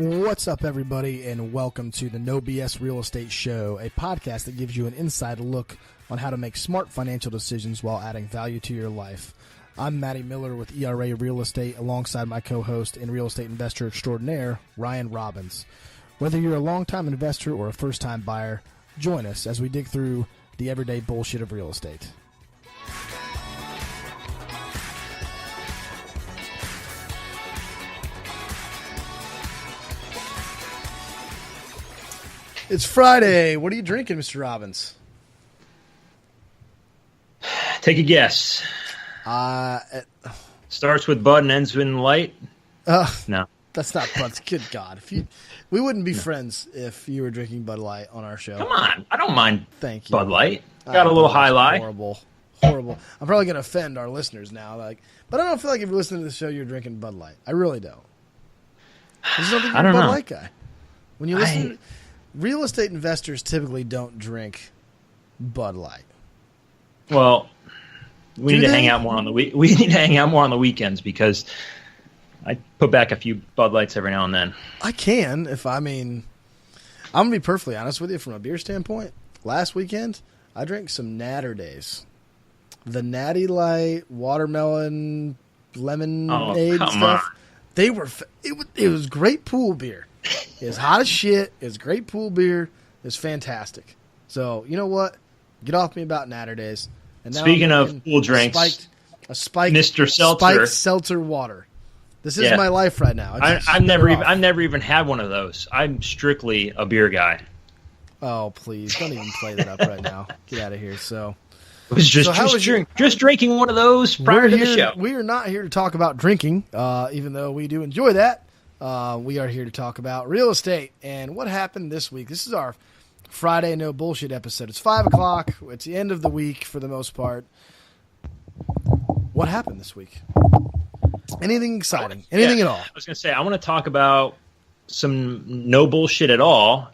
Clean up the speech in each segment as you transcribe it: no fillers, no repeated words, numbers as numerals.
What's up, everybody, and welcome to the No BS Real Estate Show, a podcast that gives you an inside look on how to make smart financial decisions while adding value to your life. I'm Matty Miller with ERA Real Estate, alongside my co-host and real estate investor extraordinaire, Ryan Robbins. Whether you're a long-time investor or a first-time buyer, join us as we dig through the everyday bullshit of real estate. It's Friday. What are you drinking, Mr. Robbins? Take a guess. Starts with Bud and ends in light. No, that's not Bud. Good God, we wouldn't be friends if you were drinking Bud Light on our show. Come on, I don't mind. Thank you. Bud Light got a little highlight. Horrible. I'm probably gonna offend our listeners now. But I don't feel like if you're listening to the show, you're drinking Bud Light. I really don't. I don't think you're a Bud Light guy. When you listen. Real estate investors typically don't drink Bud Light. Well, we need to hang out more on the We need to hang out more on the weekends because I put back a few Bud Lights every now and then. I can I'm gonna be perfectly honest with you from a beer standpoint. Last weekend, I drank some Natter Days, the Natty Light watermelon lemonade stuff. On. They were it was great pool beer. It was hot as shit. It was great pool beer. It was fantastic. So, you know what? Get off me about Natter Days. And now speaking of pool drinks, Mr. Seltzer. Spiked seltzer water. This is my life right now. I've never even had one of those. I'm strictly a beer guy. Oh, please. Don't even play that up right now. Get out of here. So it was just drinking one of those prior to the show. We are not here to talk about drinking, even though we do enjoy that. We are here to talk about real estate and what happened this week. This is our Friday No Bullshit episode. It's 5 o'clock. It's the end of the week for the most part. What happened this week? Anything exciting? Anything at all? I was going to say, I want to talk about some no bullshit at all.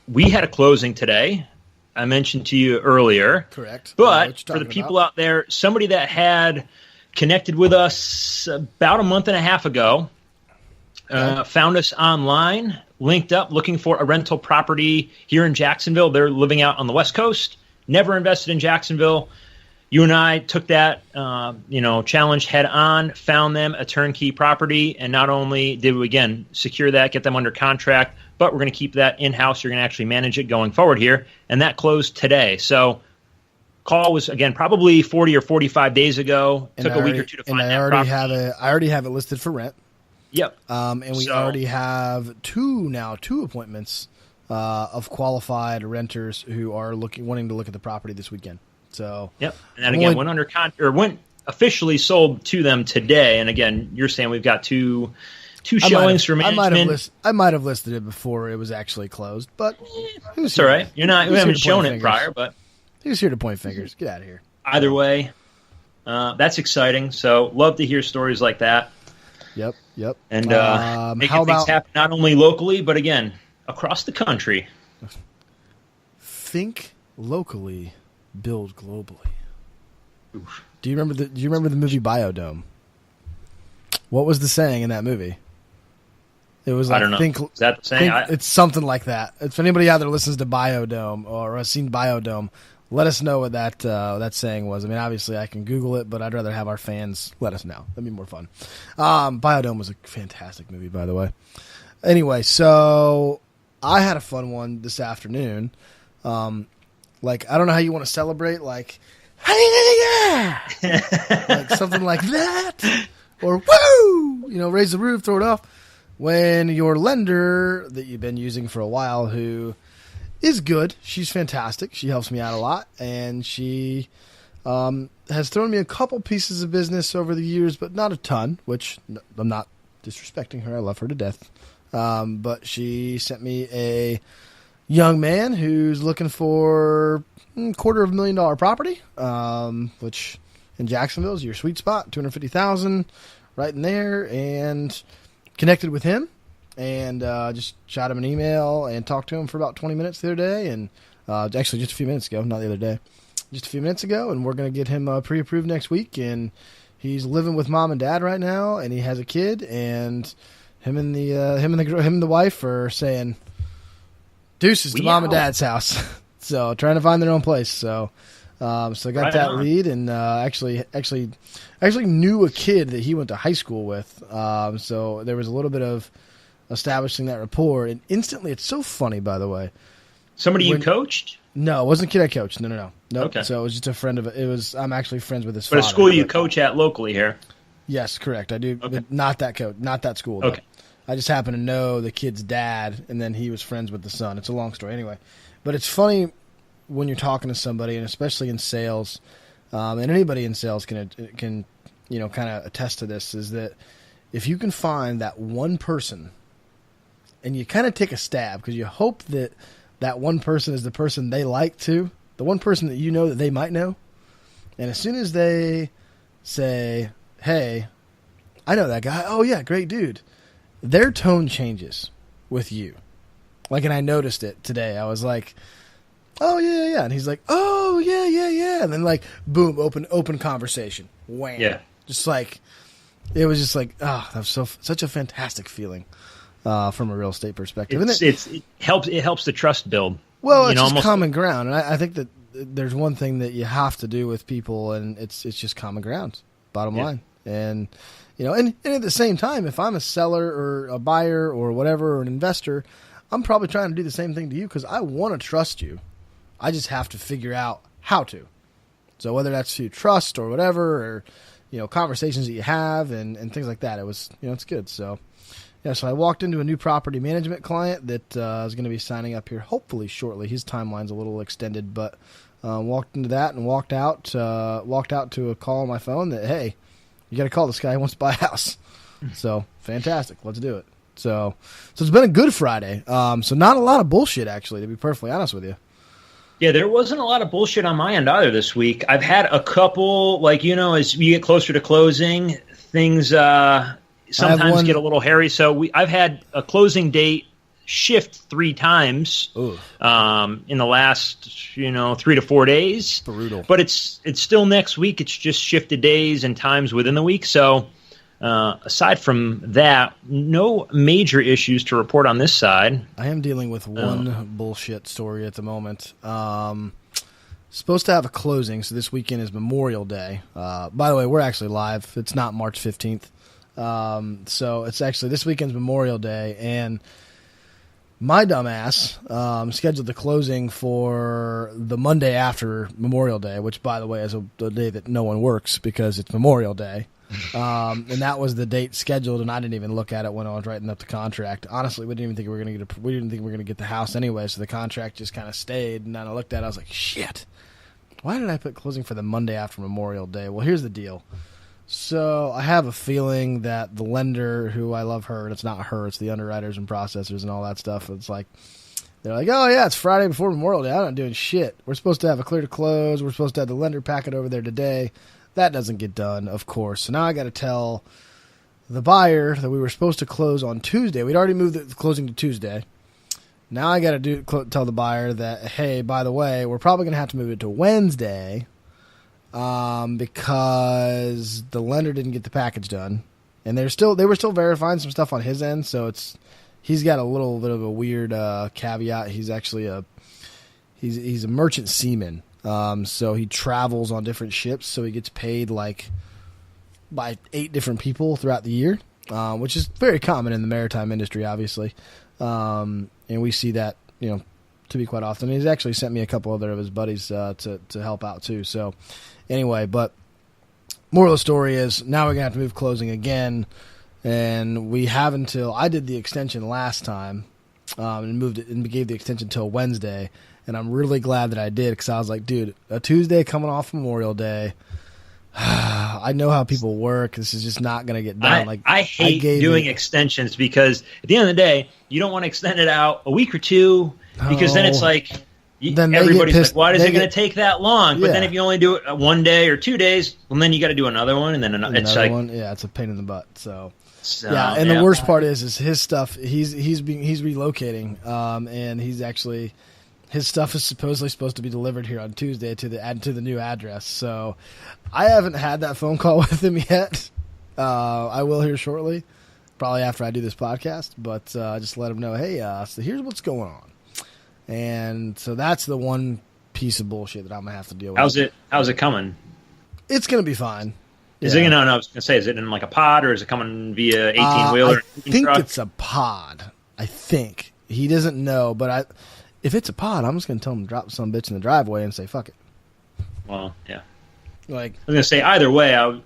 We had a closing today. I mentioned to you earlier. Correct. But for the people out there, somebody that had connected with us about a month and a half ago, found us online, linked up, looking for a rental property here in Jacksonville. They're living out on the West Coast, never invested in Jacksonville. You and I took that challenge head on, found them a turnkey property, and not only did we, again, secure that, get them under contract, but we're going to keep that in-house. You're going to actually manage it going forward here, and that closed today. So call was, again, probably 40 or 45 days ago. Took a week or two to find that property. I already have it listed for rent. Yep. And we already have two appointments of qualified renters who are wanting to look at the property this weekend. So yep. And then again, went officially sold to them today. And again, you're saying we've got two showings for management. I might have listed it before it was actually closed, but it's all right. We haven't shown it prior, but who's here to point fingers? Get out of here. Either way, that's exciting. So love to hear stories like that. Yep. And making things happen not only locally, but again, across the country. Think locally, build globally. Oof. Do you remember the movie Biodome? What was the saying in that movie? It was like, I don't know. Is that the saying? It's something like that. If anybody out there listens to Biodome or has seen Biodome, let us know what that saying was. I mean, obviously, I can Google it, but I'd rather have our fans let us know. That'd be more fun. Biodome was a fantastic movie, by the way. Anyway, so I had a fun one this afternoon. I don't know how you want to celebrate, like something like that, or woo, raise the roof, throw it off. When your lender that you've been using for a while, who is good. She's fantastic. She helps me out a lot, and she has thrown me a couple pieces of business over the years, but not a ton, which I'm not disrespecting her. I love her to death. But she sent me a young man who's looking for $250,000 property, which in Jacksonville is your sweet spot, $250,000 right in there, and connected with him. And just shot him an email and talked to him for about 20 minutes the other day. And actually just a few minutes ago, not the other day. Just a few minutes ago. And we're going to get him pre-approved next week. And he's living with mom and dad right now. And he has a kid. And Him and the wife are saying deuces to mom and dad's house. So trying to find their own place. So I got that lead, and actually knew a kid that he went to high school with. So there was a little bit of establishing that rapport, and instantly, it's so funny, by the way. Somebody you coached? No, it wasn't a kid I coached. No. Nope. Okay. So it was just a friend of it. I'm actually friends with his father. But a school you coach at locally here? Yes, correct. I do, okay. But not that school. Okay. I just happen to know the kid's dad, and then he was friends with the son. It's a long story anyway. But it's funny when you're talking to somebody, and especially in sales, and anybody in sales can kind of attest to this, is that if you can find that one person, and you kind of take a stab because you hope that one person is the person they like too, the one person that you know that they might know, and as soon as they say, hey, I know that guy, oh yeah, great dude, their tone changes with you. Like, and I noticed it today. I was like, oh yeah, and he's like, oh yeah, and then like, boom, open conversation, wham, yeah, just like, it was just like, that was such a fantastic feeling from a real estate perspective. It helps the trust build. Well, it's just common ground, and I think that there's one thing that you have to do with people, and it's just common ground, bottom line, and and at the same time, if I'm a seller or a buyer or whatever or an investor, I'm probably trying to do the same thing to you because I want to trust you. I just have to figure out how to. So whether that's through trust or whatever, or conversations that you have and things like that, it was it's good. So so I walked into a new property management client that is going to be signing up here hopefully shortly. His timeline's a little extended, but walked into that and walked out to a call on my phone that, hey, you got to call this guy. He wants to buy a house. So fantastic, let's do it. So it's been a good Friday. So not a lot of bullshit, actually, to be perfectly honest with you. Yeah, there wasn't a lot of bullshit on my end either this week. I've had a couple, as you get closer to closing, things sometimes get a little hairy. So I've had a closing date shift 3 times in the last 3 to 4 days. Brutal. But it's still next week. It's just shifted days and times within the week. So aside from that, no major issues to report on this side. I am dealing with one bullshit story at the moment. Supposed to have a closing, so this weekend is Memorial Day. By the way, we're actually live. It's not March 15th. So it's actually this weekend's Memorial Day, and my dumbass scheduled the closing for the Monday after Memorial Day, which, by the way, is a day that no one works because it's Memorial Day. And that was the date scheduled, and I didn't even look at it when I was writing up the contract. Honestly, we didn't even think we were going to get the house anyway, so the contract just kind of stayed. And then I looked at it, I was like, shit, why did I put closing for the Monday after Memorial Day? Well, here's the deal. So I have a feeling that the lender, who I love her, and it's not her, it's the underwriters and processors and all that stuff. It's like, they're like, oh yeah, it's Friday before Memorial Day. I'm not doing shit. We're supposed to have a clear to close. We're supposed to have the lender packet over there today. That doesn't get done, of course. So now I got to tell the buyer that we were supposed to close on Tuesday. We'd already moved the closing to Tuesday. Now I got to tell the buyer that, hey, by the way, we're probably going to have to move it to Wednesday because the lender didn't get the package done, and they were still verifying some stuff on his end. So he's got a little bit of a weird caveat. He's actually he's a merchant seaman. So he travels on different ships, so he gets paid like by 8 different people throughout the year, which is very common in the maritime industry, obviously. And we see that, to be quite often. He's actually sent me a couple other of his buddies to help out too. So anyway, but moral of the story is now we're gonna have to move closing again, and we have until I did the extension last time, and moved it and gave the extension till Wednesday. And I'm really glad that I did, because I was like, dude, a Tuesday coming off Memorial Day, I know how people work. This is just not going to get done. I hate doing extensions because at the end of the day, you don't want to extend it out a week or two because then it's like everybody's like, why is it going to take that long? But then if you only do it 1 day or 2 days, well, then you got to do another one, and then it's like one. Yeah, it's a pain in the butt. So the worst part is his stuff. He's relocating, and he's actually. His stuff is supposedly supposed to be delivered here on Tuesday to the new address. So I haven't had that phone call with him yet. I will here shortly. probably after I do this podcast, but just let him know, hey, so here's what's going on. And so that's the one piece of bullshit that I'm going to have to deal with. How's it coming? It's going to be fine. Is it? No, I was going to say, is it in like a pod or is it coming via 18-wheeler? I think it's a pod. I think. He doesn't know, but if it's a pod, I'm just going to tell him to drop some bitch in the driveway and say, fuck it. Well, yeah. Like, I was going to say, either way,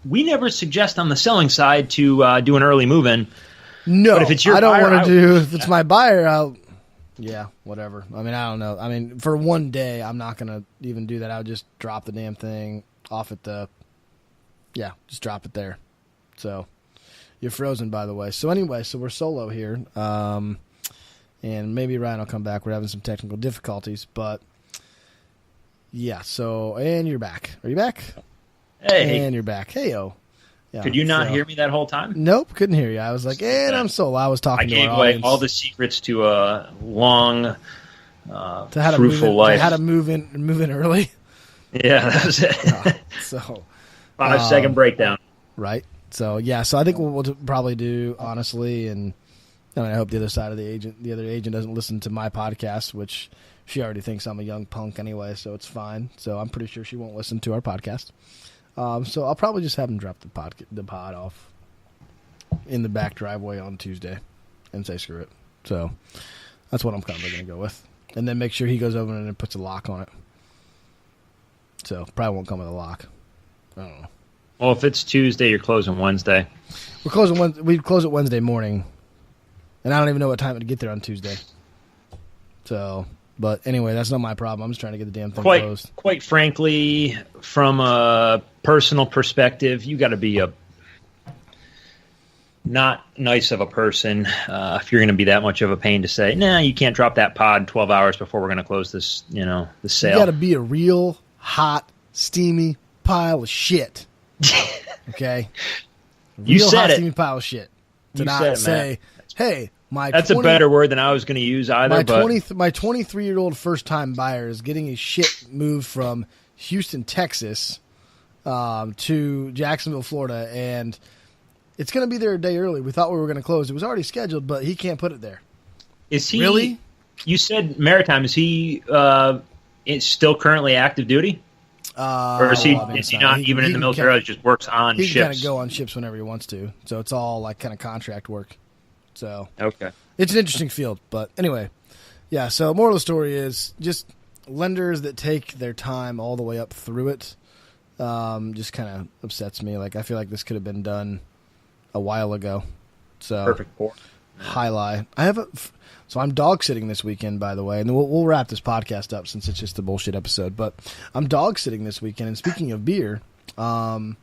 we never suggest on the selling side to do an early move-in. No, but if it's your I don't buyer, want to do. If it's my buyer, yeah, whatever. I mean, I don't know. I mean, for one day, I'm not going to even do that. I'll just drop the damn thing off at the... Yeah, just drop it there. So, you're frozen, by the way. So anyway, we're solo here. And maybe Ryan will come back. We're having some technical difficulties, but... Yeah, so... And you're back. Are you back? Hey. And you're back. Hey-o. Yeah, could you not hear me that whole time? Nope, couldn't hear you. I was like, and I'm solo. I was talking to our audience. I gave away all the secrets to a long, fruitful life. To how to move in early. Yeah, that was it. So... 5-second breakdown. Right. So, yeah. So, I think what we'll probably do, honestly, and I hope the other agent doesn't listen to my podcast, which she already thinks I'm a young punk anyway, so it's fine. So, I'm pretty sure she won't listen to our podcast. So, I'll probably just have him drop the pod off in the back driveway on Tuesday and say screw it. So, that's what I'm probably going to go with. And then make sure he goes over and puts a lock on it. So, probably won't come with a lock. I don't know. Well, if it's Tuesday, you're closing Wednesday. We're closing. We close it Wednesday morning, and I don't even know what time to get there on Tuesday. So, but anyway, that's not my problem. I'm just trying to get the damn thing closed. Quite frankly, from a personal perspective, you got to be a not nice of a person if you're going to be that much of a pain to say, nah, you can't drop that pod 12 hours before we're going to close this. The sale. You got to be a real hot, steamy pile of shit. Okay, you said hot, it. Steamy pile of shit. To you not said it, say, hey, that's a better word than I was going to use either. My 23-year-old first time buyer is getting his shit moved from Houston, Texas, to Jacksonville, Florida, and it's going to be there a day early. We thought we were going to close. It was already scheduled, but he can't put it there. Is he really? You said maritime. Is he still currently active duty? Or is he not even in the military? He just works on ships. He can kind of go on ships whenever he wants to. So it's all like kind of contract work. So okay, it's an interesting field. But anyway, yeah. So moral of the story is just lenders that take their time all the way up through it. Just kind of upsets me. Like I feel like this could have been done a while ago. So perfect pour. High lie. So I'm dog sitting this weekend, by the way, and we'll wrap this podcast up since it's just a bullshit episode. But I'm dog sitting this weekend, and speaking of beer, the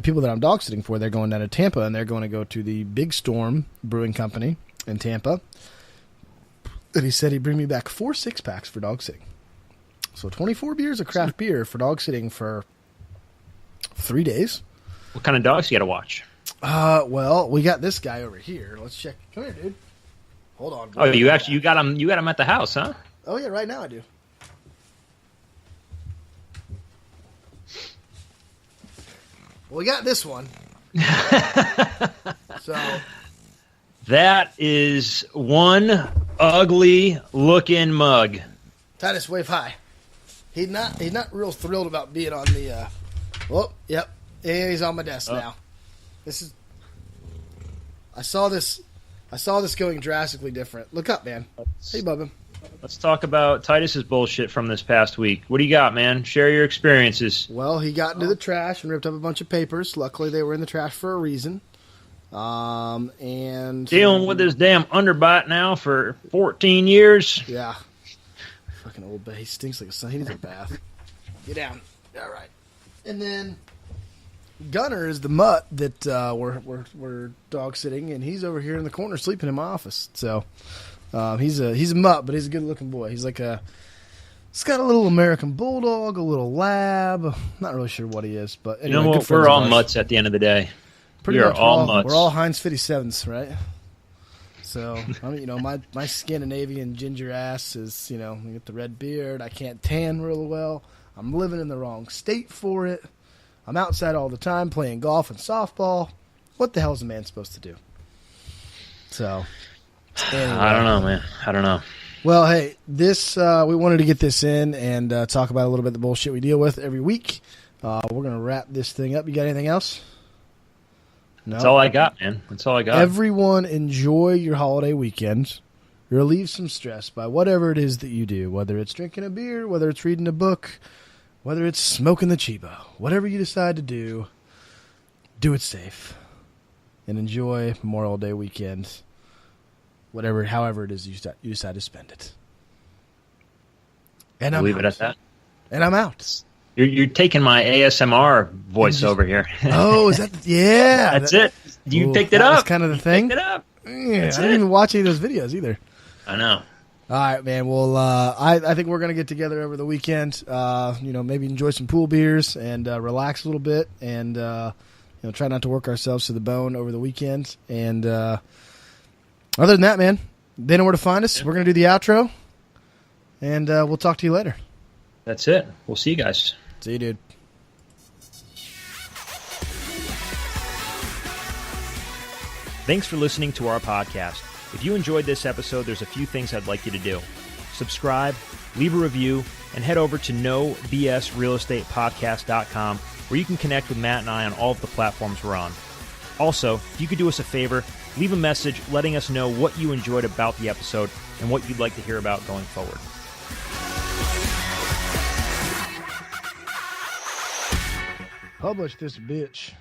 people that I'm dog sitting for, they're going down to Tampa, and they're going to go to the Big Storm Brewing Company in Tampa. And he said he'd bring me back 4 6-packs for dog sitting. So 24 beers of craft beer for dog sitting for 3 days. What kind of dogs you got to watch? Well, we got this guy over here. Let's check. Come here, dude. Hold on. Oh, you got him. You got him at the house, huh? Oh yeah, right now I do. Well, we got this one. So that is one ugly looking mug. Titus, wave high. He's not real thrilled about being on the. Oh, yep. Yeah, he's on my desk now. This is. I saw this going drastically different. Look up, man. Hey, Bubba. Let's talk about Titus's bullshit from this past week. What do you got, man? Share your experiences. Well, he got into the trash and ripped up a bunch of papers. Luckily, they were in the trash for a reason. And dealing with his damn underbite now for 14 years. Yeah. Fucking old bae. He stinks like a son. He needs a bath. Get down. All right. And then Gunner is the mutt that we're dog sitting, and he's over here in the corner sleeping in my office. So he's a mutt, but he's a good looking boy. He's got a little American bulldog, a little lab. Not really sure what he is, but anyway, you know what? We're all mutts at the end of the day. Pretty we much are all mutts. We're all Heinz 57s, right? So I mean, my Scandinavian ginger ass is, I get the red beard. I can't tan real well. I'm living in the wrong state for it. I'm outside all the time playing golf and softball. what the hell is a man supposed to do? So, anyway. I don't know, man. I don't know. Well, hey, this we wanted to get this in and talk about a little bit of the bullshit we deal with every week. We're going to wrap this thing up. You got anything else? No? That's all I got, man. That's all I got. Everyone enjoy your holiday weekend. Relieve some stress by whatever it is that you do, whether it's drinking a beer, whether it's reading a book, whether it's smoking the Chibo. Whatever you decide to do it safe. And enjoy Memorial Day weekend. However it is you decide to spend it. And Leave it at that. And I'm out. You're taking my ASMR voice over here. Oh, is that? Yeah. That's it. You picked it up. That's kind of the thing. Picked it up. Yeah, I didn't even watch any of those videos either. I know. All right, man. Well, I think we're going to get together over the weekend. Maybe enjoy some pool beers and relax a little bit and, try not to work ourselves to the bone over the weekend. And other than that, man, they know where to find us. We're going to do the outro, and we'll talk to you later. That's it. We'll see you guys. See you, dude. Thanks for listening to our podcast. If you enjoyed this episode, there's a few things I'd like you to do. Subscribe, leave a review, and head over to NOBSRealEstatePodcast.com where you can connect with Matt and I on all of the platforms we're on. Also, if you could do us a favor, leave a message letting us know what you enjoyed about the episode and what you'd like to hear about going forward. Publish this bitch.